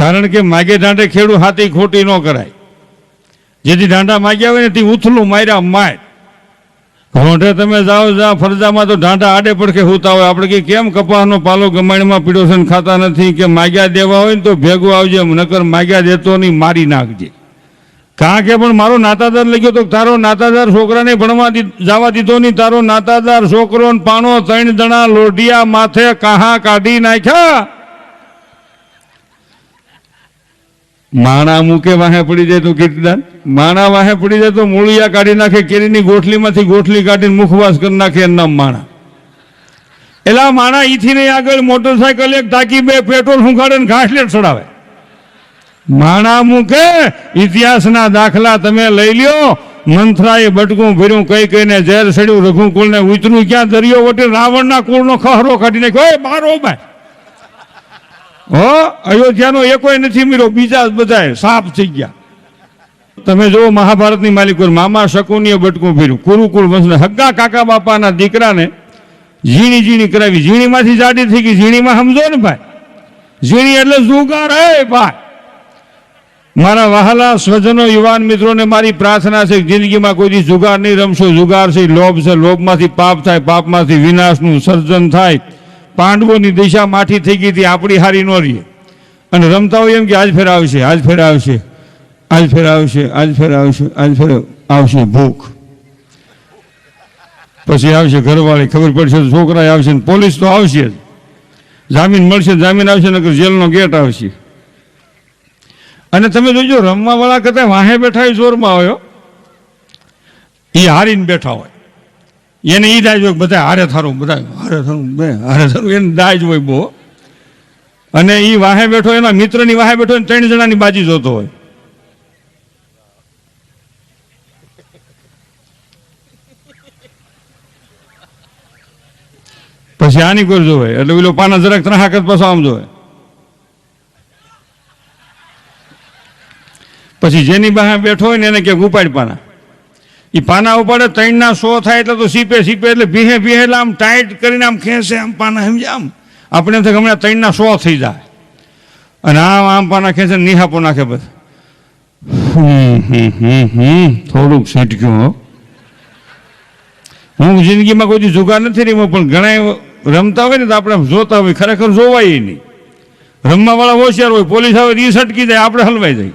કારણ કે માગે દાંડે ખેડૂ હાથી ખોટી ન કરાય. જેથી દાંડા માગ્યા હોય ને તે ઉથલું માર્યા માય. રોંઢે તમે જાઓ ફરજામાં તો દાંડા આડે પડખે હોતા હોય. આપણે કે કેમ કપાસનો પાલો ગમાણીમાં પીડો છે ખાતા નથી, કે માગ્યા દેવા હોય ને તો ભેગું આવજે, નકર માગ્યા દેતો નહીં મારી નાખજે. કારણ કે પણ મારો નાતાદાર લઈ ગયો તો તારો નાતાદાર છોકરાને ભણવા જવા દીધો નહીં. તારો નાતાદાર છોકરો પાણો 3 જણા લોઢિયા માથે કાહા કાઢી નાખ્યા. માણા મૂકે વાહે પડી જાય તો કીર્તિદાન, માણા વાહે પડી જાય તો મૂળિયા કાઢી નાખે, કેરીની ગોઠલીમાંથી ગોઠલી કાઢીને મુખવાસ કરી નાખે. એના માણા એલા માણા ઈથી નહીં આગળ મોટરસાયકલ એક તાકી 2 પેટ્રોલ હુંકાડે ને ઘાસલેટ ચડાવે. માણા મૂકે ઇતિહાસના દાખલા તમે લઈ લ્યો. મંથરાએ બટકું ભર્યું, કઈ કઈને ઝેર સડ્યું, રઘુકુળને ઉતર્યું ક્યાં દરિયો વટે રાવણના કુળનો ખહરો કાઢી નાખ્યો. બારો ભાઈ હો, અયોધ્યાનો એકોય નથી મીરો, બીજા બધા સાફ થઈ ગયા. તમે જો મહાભારતની માલિકો મામા શકુનીએ બટકું ભર્યું, કુરુકુળ વંશને હગ્ગા કાકા બાપાના દીકરાને ઝીણી ઝીણી કરાવી. ઝીણીમાંથી જાડી થઈ ગઈ. ઝીણીમાં સમજો ને ભાઈ, ઝીણી એટલે જુગાર. હે ભાઈ મારા વહાલા સ્વજનો યુવાન મિત્રોને મારી પ્રાર્થના છે, જિંદગીમાં કોઈ દી જુગાર નહીં રમશો. જુગાર છે લોભ છે, લોભમાંથી પાપ થાય, પાપમાંથી વિનાશનું સર્જન થાય. પાંડવોની દિશા માઠી થઈ ગઈ હતી, આપણી હારી ન રહીએ. અને રમતા હોય એમ કે આજ ફેર આવશે, આજ ફેર આવશે, આજ ફેર આવશે, આજ ફેર આવશે, આજ ફેર આવશે. ભૂખ પછી આવશે ઘરવાળી, ખબર પડશે તો છોકરા આવશે, પોલીસ તો આવશે જ. જામીન મળશે, જામીન આવશે, નકર જેલનો ગેટ આવશે. અને તમે જોજો રમવાવાળા કરતા વાહે બેઠા એ જોરમાં આવ્યો, એ હારીને બેઠા હોય. એને એ દાજ હોય બધા હારે થારું, બધા હારે થારું, બે હારે થારું, એને દાજ હોય બહુ. અને એ વાહે બેઠો એના મિત્રની વાહે બેઠો 3 જણાની બાજી જોતો હોય. પછી આની કોઈ જોવે એટલે પેલો પાના જરાક ત્રાહાકત પાછો આમ જોવે. પછી જેની બહાર બેઠો હોય ને એને કે ઉપાડ પાના. એ પાના ઉપાડે 3 ના 100 થાય એટલે તો સીપે એટલે ભીહે એટલે આમ ટાઈટ કરીને આમ ખેંચે આમ પાના, સમજે આમ. આપણે એમ થાય હમણાં 3 ના 100 થઈ જાય. અને આમ પાના ખેંચે નિહાપો નાખે બસ. થોડુંક છટક્યું. હું જિંદગીમાં કોઈ જુગાર નથી રમ્યો, પણ ઘણા રમતા હોય ને તો આપણે જોતા હોય, ખરેખર જોવાય નહીં. રમવાવાળા હોશિયાર હોય, પોલીસ આવે એ છટકી જાય, આપણે હલવાઈ જાય.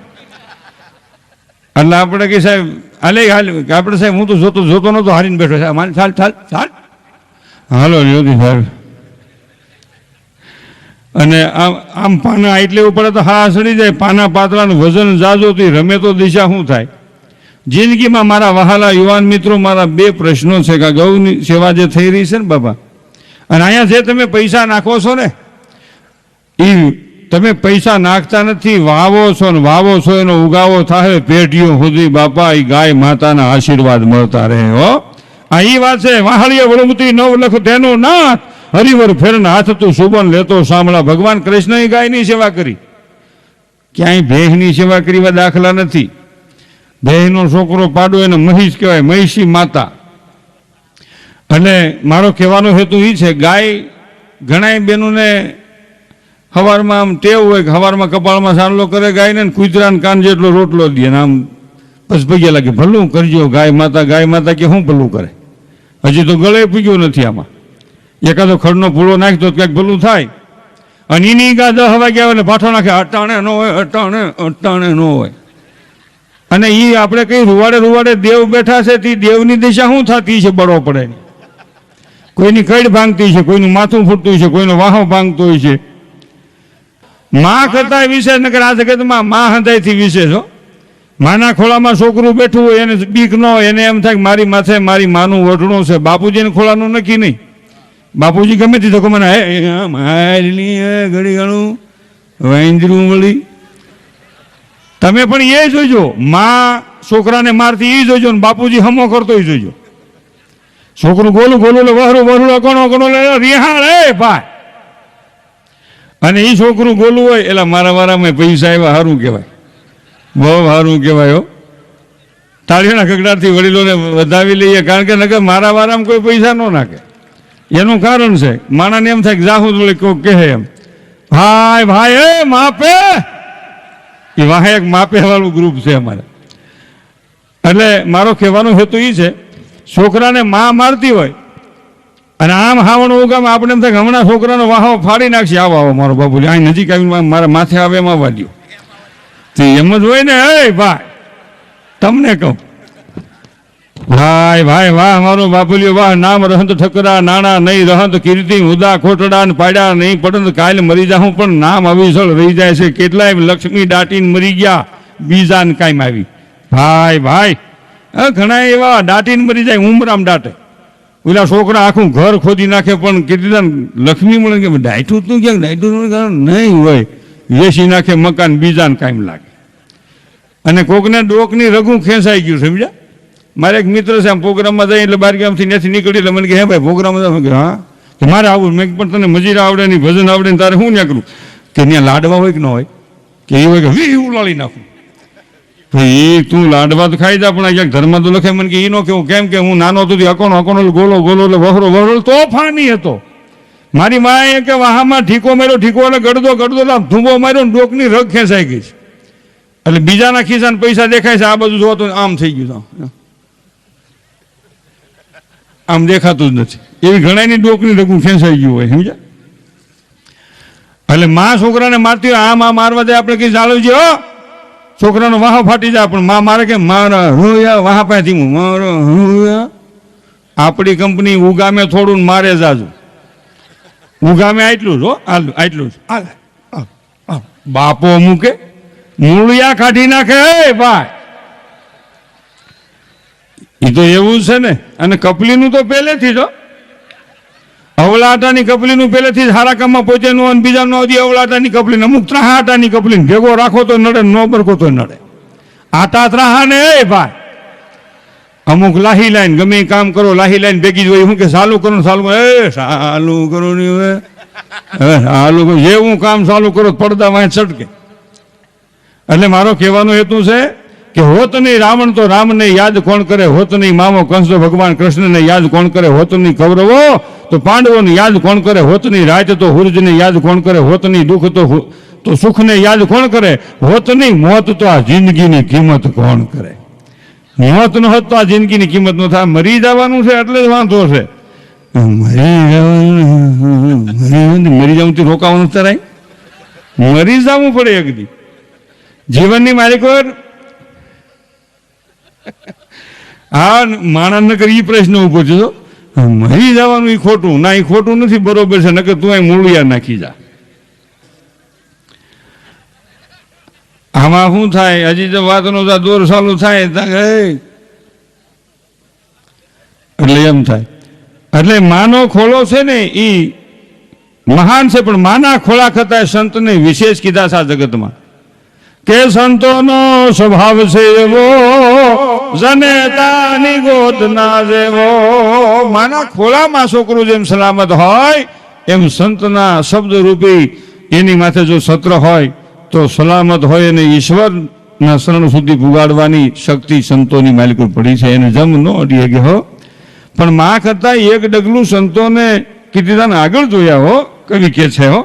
એટલે આપણે કે સાહેબ હાલે હાલ, આપણે સાહેબ હું તો જોતો નહોતો, હારીને બેઠો છે. મારે ચાલ ચાલ ચાલ હાલો યોગી સાહેબ. અને આમ પાના એટલે પડે તો હા સડી જાય. પાના પાતળાનું વજન જાજોથી રમે તો દિશા શું થાય. જિંદગીમાં મારા વહાલા યુવાન મિત્રો, મારા 2 પ્રશ્નો છે કે ગૌની સેવા જે થઈ રહી છે ને બાબા, અને અહીંયા જે તમે પૈસા નાખો છો ને એ તમે પૈસા નાખતા નથી, વાવો છો ને વાવો છો એનો ઉગાવો થાય પેઢીઓ સુધી. બાપા એ ગાય માતાના આશીર્વાદ મળતા રહે. હો આ એ વાત છે. વાહળીએ વળમતી 9 લખ તેનો નાથ, હરિવર ફેરના હાથ તું સુબન લેતો સાંભળા. ભગવાન કૃષ્ણએ ગાયની સેવા કરી, ક્યાંય ભેંસની સેવા કરવા દાખલા નથી. ભેંસનો છોકરો પાડો એને મહીષ કહેવાય, મહિષી માતા. અને મારો કહેવાનો હેતુ એ છે, ગાય ઘણા બહેનોને સવારમાં આમ ટેવ હોય કે સવારમાં કપાળમાં સાંડલો કરે ગાયને, કૂતરાને કાન જેટલો રોટલો દે ને આમ બસ પગે લાગે ભલું કરજો ગાય માતા કે શું ભલું કરે. હજી તો ગળે પીગ્યો નથી. આમાં એકાદો ખડનો પૂળો નાખતો ક્યાંક ભલું થાય. અને એની ગા 10 વાગ્યા આવે પાછો નાખે, અટાણે ન હોય, અટાણે ન હોય. અને એ આપણે કઈ રૂવાડે દેવ બેઠા છે, તે દેવની દિશા શું થતી છે બળો પડે. કોઈની કઈડ ભાંગતી છે, કોઈનું માથું ફૂટતું છે, કોઈનો વાહો ભાંગતો હોય છે. માં કરતા વિશેષ નકર આ જગતમાં માં હૃદયથી વિશેષ. હો માના ખોળામાં છોકરું બેઠું હોય એને બીક ન હોય, એને એમ થાય કે મારી માથે મારી માનું વઢણું છે. બાપુજીને ખોળાનું નક્કી નહીં. બાપુજી ગમે તે તો મને ઘડી ઘણું વાંદરું વળી. તમે પણ એ જોઈજો, માં છોકરાને મારતી એ જોઈજો ને બાપુજી હમો કરતો એ જોઈજો. છોકરું ગોલું વહરું અગણો રિહાળ ભાઈ. અને એ છોકરું ગોલું હોય એટલે મારા વારામાં પૈસા એવા સારું કહેવાય, બહુ સારું કહેવાય. તાળીઓના ગગડાથી વડીલોને વધાવી લઈએ, કારણ કે નકર મારા વારામાં કોઈ પૈસા ન નાખે. એનું કારણ છે માણાને એમ થાય કે જાહુદ વળી કોઈ કહે એમ, ભાઈ ભાઈ એ માપે એ વાહે એક માપેવાળું ગ્રુપ છે અમારે. એટલે મારો કહેવાનો હેતુ એ છે, છોકરાને માં મારતી હોય અને આમ હાવણ ઉગામે આપણે એમ થાય કે હમણાં છોકરાનો વાહો ફાડી નાખશે, આવો આવો મારો બાપુ અહીં નજીક આવીને મારા માથે આવે એમ આવવા દો. તો એમ જ હોય ને, એ ભાઈ તમને કહું, ભાઈ ભાઈ વાહ મારો બાપુલિયો વાહ, નામ રહંત ઠકરા નાણા નહીં રહંત કીર્તિ ઉદા ખોટડા ને પાડ્યા નહીં પડંત કાલ મરી જાઉં પણ નામ અવિસળ રહી જાય છે. કેટલાય લક્ષ્મી દાટીને મરી ગયા, બીજાને કાયમ આવી. ભાઈ ભાઈ ઘણા એવા દાટીને મરી જાય, ઉમરામ દાટે. ઓલા છોકરા આખું ઘર ખોદી નાખે પણ કેટલી લક્ષ્મી મળે કે ડાયટું તું ક્યાંક ડાયટું નહીં હોય, વેચી નાખે મકાન, બીજાને કાયમ લાગે. અને કોકને ડોકની રઘું ખેંચાઈ ગયું, સમજ્યા? મારે એક મિત્ર છે, આમ પ્રોગ્રામમાં જાય એટલે બાર ગામથી ત્યાંથી નીકળી એટલે મને કે હે ભાઈ પ્રોગ્રામમાં જાય, હા કે મારે આવું. મેં પણ તને મજીરા આવડે નહીં, ભજન આવડે ને, તારે શું ત્યાં કરું? કે ત્યાં લાડવા હોય કે ન હોય, કે એ હોય કે વી ઉલાળી નાખું. એ તું લાડવા તો ખાઈ જા, પણ ક્યાંક ધર્મ તો લખે મને કે એ નો કેવું. કેમ કે હું નાનો હતો અકોનો અકોનો ગોલો ગોલો એટલે વહરો વહરો તોફાની હતો. મારી માએ કે વાહામાં ઠીકો માર્યો, ઠીકો એટલે ગડદો ગડદો ધૂંબો માર્યો ને ડોકની રગ ખેંચાઈ ગઈ છે. એટલે બીજાના ખિસ્સાને પૈસા દેખાય છે, આ બધું જોવા તો આમ થઈ ગયું, આમ દેખાતું જ નથી. એવી ઘણાની ડોકની રગું ખેંચાઈ ગયું હોય, સમજ્યા? એટલે માં છોકરાને મારતી હોય, આમ આ મારવા જાય આપણે કઈ ચાલવજે, હો છોકરાનો વાહો ફાટી જાય, પણ માં મારે કે મારા રોયા વાહા પાસેથી મારો રોયા. આપણી કંપની ઉગામે થોડું મારે જાજુ, ઉગામે આટલું જ, હો આટલું જ. બાપો મૂકે મૂળિયા કાઢી નાખે, ભાઈ એ તો એવું છે ને. અને કપલીનું તો પહેલેથી જ, અવલાટાની કપલીનું પહેલેથી જ સારા કામમાં પહોંચેનું, અને બીજાનો હજી અવલાટાની કપલી, અમુક ત્રાહાટાની કપલી ભેગો રાખો તો નડે, નો બરકો તો નડે. આટા ત્રાહા ને એ ભાઈ, અમુક લાહી લાઈન ગમે એ કામ કરો, લાહી લાઈન ભેગી જ હોય. શું કે ચાલુ કરો, ચાલુ કરો, એ ચાલુ કરો નહીં હવે, ચાલુ કરો, જેવું કામ ચાલુ કરો પડદા વાંચ છટકે. એટલે મારો કહેવાનો હેતુ છે કે હોત નહીં રાવણ તો રામને યાદ કોણ કરે, હોત નહીં મામો કંસ તો ભગવાન કૃષ્ણને યાદ કોણ કરે, હોત નહીં કૌરવો તો પાંડવોને યાદ કોણ કરે, હોત નહીં રાત તો હુરજને યાદ કોણ કરે, હોત નહીં દુઃખ તો સુખને યાદ કોણ કરે, હોત નહીં મોત તો આ જિંદગીની કિંમત કોણ કરે. મોત ન હોત તો આ જિંદગીની કિંમત ન થાય. મરી જવાનું છે એટલે જ વાંધો છે. મરી જવું થી રોકાવાનું તરાય, મરી જવું પડે એક દી. જીવનની માલિક હા માણસ નકર એ પ્રશ્ન ઉભો છે, મરી જવાનું એ ખોટું ના, એ ખોટું નથી, બરોબર છે. નકર તું અહીં મૂળિયા નાખી જા. આમાં શું થાય, હજી તો વાતનો દોર ચાલુ થાય એટલે એમ થાય. એટલે માનો ખોળો છે ને એ મહાન છે, પણ માના ખોળા કરતા સંતને વિશેષ કીધા છે આ જગતમાં કે સંતોનો સ્વભાવ છે એવો, જનેતાની ગોદ ના જેવો. માના ખોળામાં છોકરું જેમ સલામત હોય એમ સંતના શબ્દ રૂપી એની માથે જો સત્ર હોય તો સલામત હોય, અને ઈશ્વરના શરણ સુધી પુગાડવાની શક્તિ સંતોની માલિક પડી છે. એને જમ ન અડીએ કે હો, પણ માં કરતા એક ડગલું સંતોને કીર્તિદાન આગળ જોયા હો, કવિ કે છે હો.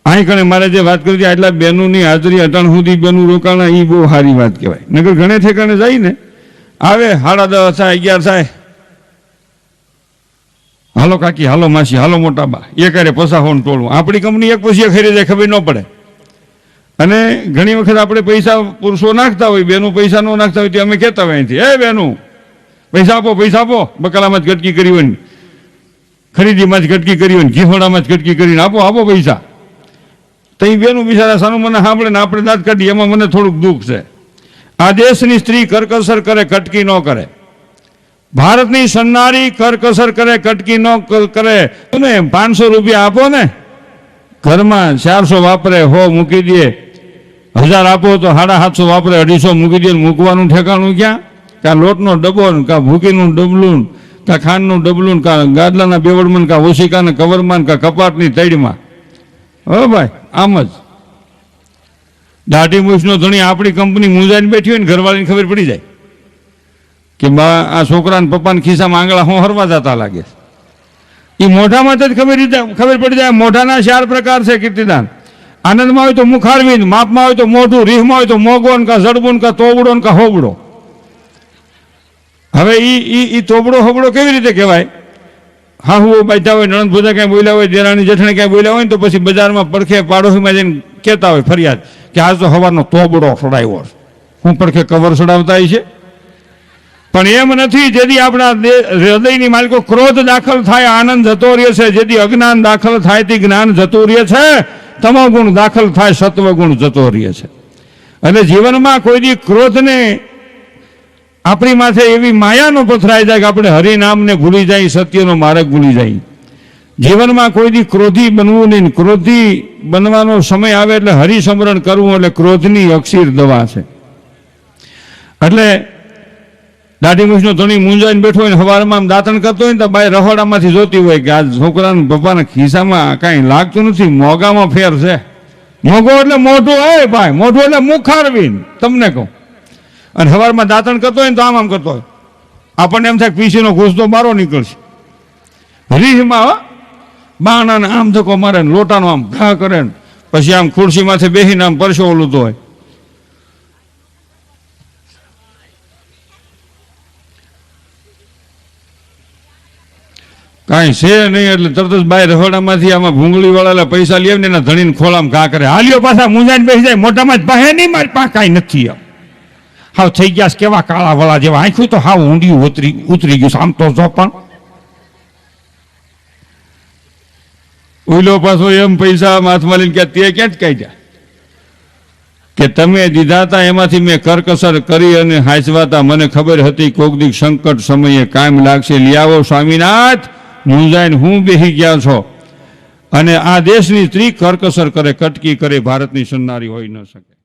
અહીં કણે મારે જે વાત કરી આટલા બહેનોની હાજરી અટાણ સુધી બેનું રોકાણા, એ બહુ સારી વાત કહેવાય. નગર ઘણે ઠેકાણે જાય ને આવે 10:30 થાય 11 થાય, હાલો કાકી, હાલો માસી, હાલો મોટા બા, એ કરે પસાહોન ટોળવું. આપણી કંપની એક પછી એક ખરી જાય, ખબર ન પડે. અને ઘણી વખત આપણે પૈસા પુરુષો નાખતા હોય, બેનું પૈસા ન નાખતા હોય તો અમે કહેતા હોય અહીંથી, એ બેનું પૈસા આપો, પૈસા આપો. બકાલામાં જ ગટકી કરી હોય ને, ખરીદીમાં જ ગટકી કરી હોય ને, ઘીહોડામાં જ ગટકી કરીને આપો આપો પૈસા. તો એ બેનું બિચારા સાનું મને સાંભળે ને આપણે દાંત કાઢીએ, એમાં મને થોડુંક દુઃખ છે. આ દેશની સ્ત્રી કરકસર કરે, કટકી ન કરે. ભારતની સન્નારી કરકસર કરે, કટકી ન કરે. તમે 500 રૂપિયા આપો ને, ઘરમાં 400 વાપરે, 100 મૂકી દે. 1000 આપો તો 750 વાપરે, 250 મૂકી દે. મૂકવાનું ઠેકાણું ક્યાં? કાં લોટનો ડબ્બો, કાં ભૂકીનું ડબલું, કાં ખાંડનું ડબલું, કાં ગાદલાના બેવડમાં, કાં ઓશિકાના કવરમાં, કાં કપાટની તૈડમાં. હો ભાઈ, આમ જ દાઢી મૂછનો ધણી આપણી કંપની મૂંઝાઈને બેઠી હોય ને, ઘરવાળીને ખબર પડી જાય કે બા આ છોકરાને પપ્પાને ખિસ્સામાં આંગળા હું હરવા જતા લાગે. એ મોઢામાં જ ખબર પડી જાય. મોઢાના 4 પ્રકાર છે કીર્તિદાન. આનંદમાં હોય તો મુખારવિંદ, માપમાં હોય તો મોઢું, રીહમાં હોય તો મોગોન કા જડબુન કા તોબડો કા હોબડો. હવે ઈ તોબડો હોબડો કેવી રીતે કહેવાય? હા હું બેઠા હોય, નણંદ ભૂજા ક્યાંય બોલ્યા હોય, દેરાણી જેઠાણી ક્યાંય બોલ્યા હોય ને તો પછી બજારમાં પડખે પાડોશીમાં જઈને કહેતા હોય ફરિયાદ કે આજ તો સવારનો તોબડો સડાવ્યો. હું પડખે કવર સડાવતા છે. પણ એમ નથી. જેથી આપણા હૃદયની માલિકો ક્રોધ દાખલ થાય આનંદ જતો રહે છે, જેથી અજ્ઞાન દાખલ થાય તે જ્ઞાન જતું રહે છે, તમો ગુણ દાખલ થાય સત્વ ગુણ જતો રહે છે. એટલે જીવનમાં કોઈ દી ક્રોધને આપણી માથે એવી માયાનો પથરાઈ જાય કે આપણે હરિનામને ભૂલી જાય, સત્યનો માર્ગ ભૂલી જાય. જીવનમાં કોઈ દી ક્રોધી બનવું નહીં. ક્રોધી બનવાનો સમય આવે એટલે હરિસ્મરણ કરવું એટલે ક્રોધની અક્ષીર દવા છે. એટલે દાઢી મૂછનો ધણી મૂંઝાઈને બેઠો હોય ને સવારમાં દાંતણ કરતો હોય ને તો બાઈ રહોડામાંથી જોતી હોય કે આ છોકરાના પપ્પાના ખિસ્સામાં કાંઈ લાગતું નથી, મોગામાં ફેર છે. મોગો એટલે મોઢું, હે ભાઈ મોઢું એટલે મુખારવીન, તમને કહું. અને સવારમાં દાંતણ કરતો હોય ને તો આમ કરતો હોય, આપણને એમ થાય પીસીનો ઘૂસતો બારો નીકળશે. રીહમાં બાણાને આમ ધક્કો મારે ને લોટાનો આમ ઘા કરે ને પછી આમ ખુરશીમાંથી બેસીને આમ પરસો ઓલુતો હોય. કાંઈ છે નહીં એટલે તરત જ બાય રહોડામાંથી આમાં ભૂંગળી વાળા પૈસા લઈ આવીને એના ધણીને ખોળામાં ઘા કરે. હાલ્યો પાછા મૂંઝાઈને બેસી જાય, મોઢામાં જ પાસે નહીં, મારી પાસે કાંઈ નથી. હાવ થઈ ગયા કેવા કાળા વળા જેવા, આંખું તો હાવ ઊંડિયું ઉતરી ગયું. આમ તો જો પણ ઓઈલો પાછો એમ પૈસા હાથમાં લઈને કે તે ક્યાં જ કાઢ્યા કે તમે દીધા હતા એમાંથી મેં કરકસર કરી અને હાંચવાતા. મને ખબર હતી કોક દી સંકટ સમયે કાયમ લાગશે. લઈ આવો સ્વામિનાથ. મૂંઝાઈને હું બેસી ગયા છો. અને આ દેશની સ્ત્રી કરકસર કરે, કટકી કરે, ભારતની સન્નારી હોઈ ન શકે.